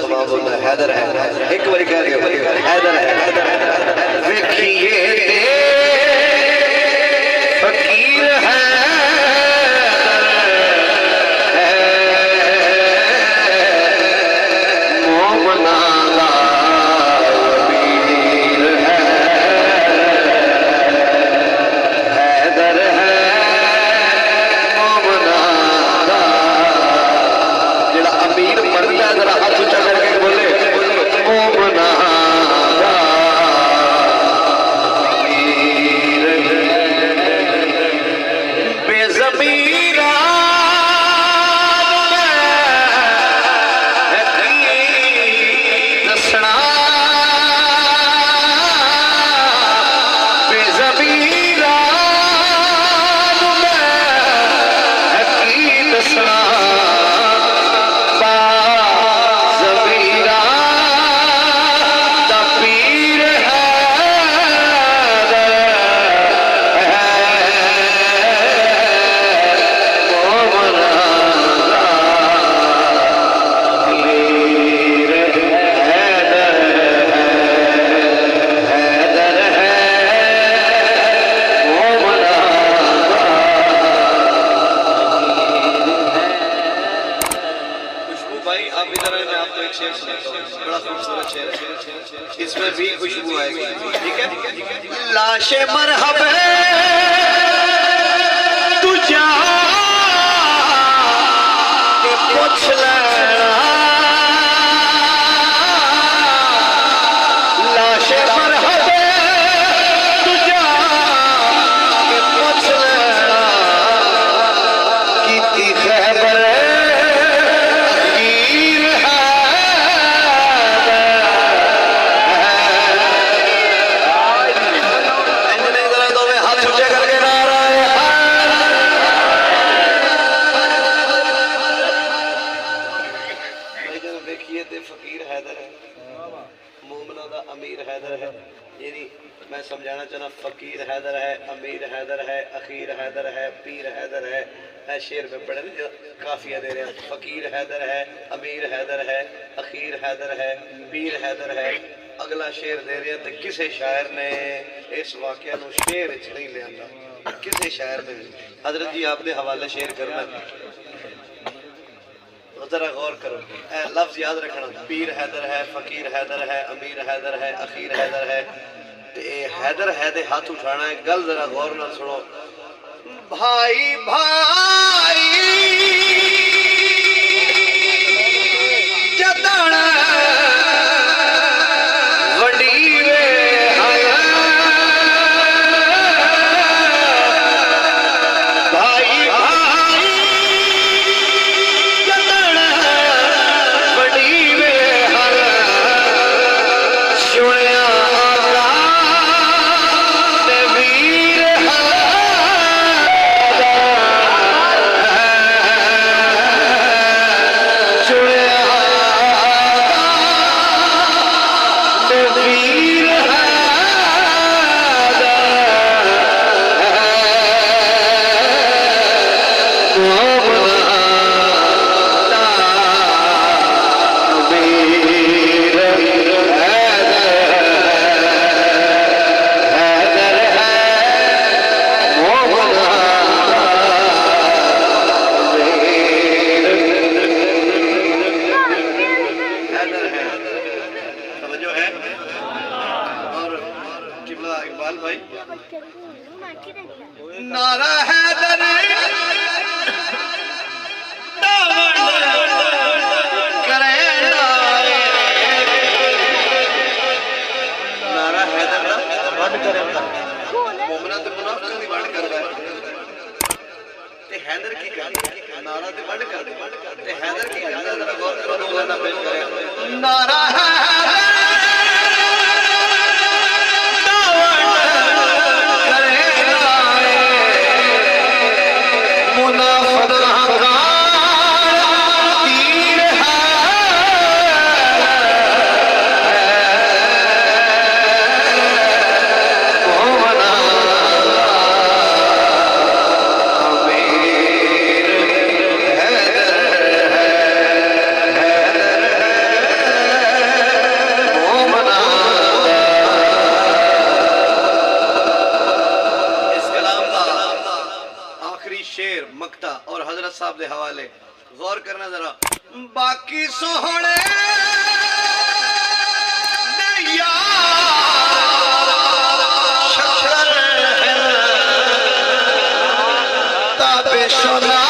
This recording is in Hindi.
तमाम होता है। हैदर है, एक बार कह रहे हो हैदर है। देखिए फकीर है इसमें भी खुशबू आएगी। ठीक है, लाशे मरहब तू जा के पूछ लेना, लाशे मरहब तू जा के पूछ लेना, की खैबर मैं समझाना चाहना। फकीर हैदर है, अमीर हैदर है, अखीर हैदर है, पीर हैदर है। शेर में पढ़े ना काफिया दे रहे हैं। फकीर हैदर है, अमीर हैदर है, अखीर हैदर है, पीर हैदर है। अगला शेर दे रहे हैं तो किसी शायर ने इस वाकया को शेर च नहीं लिया, किसी शायर ने। हजरत जी आपने हवाले शेर करना, जरा गौर करो, लफ्ज याद रखना। पीर हैदर है, फकीर हैदर है, अमीर हैदर है, अखीर हैदर है। हैदर है दे हाथ उठाना है। गल जरा गौर ना सुनो। भाई भाई जताना वडी वे भाई भाई जताना वडी वे सुनिया नारा हैदर करे, नारा हैदर वड करे, मोमना ते मुनाफिकां दी वड करदा ते हैदर की करदा, नारा ते वड करदा ते हैदर की करदा। जरा गौर करो, दो लाना पेश करे। नारा हैदर सोहने यार शक्कर है ताबे सोना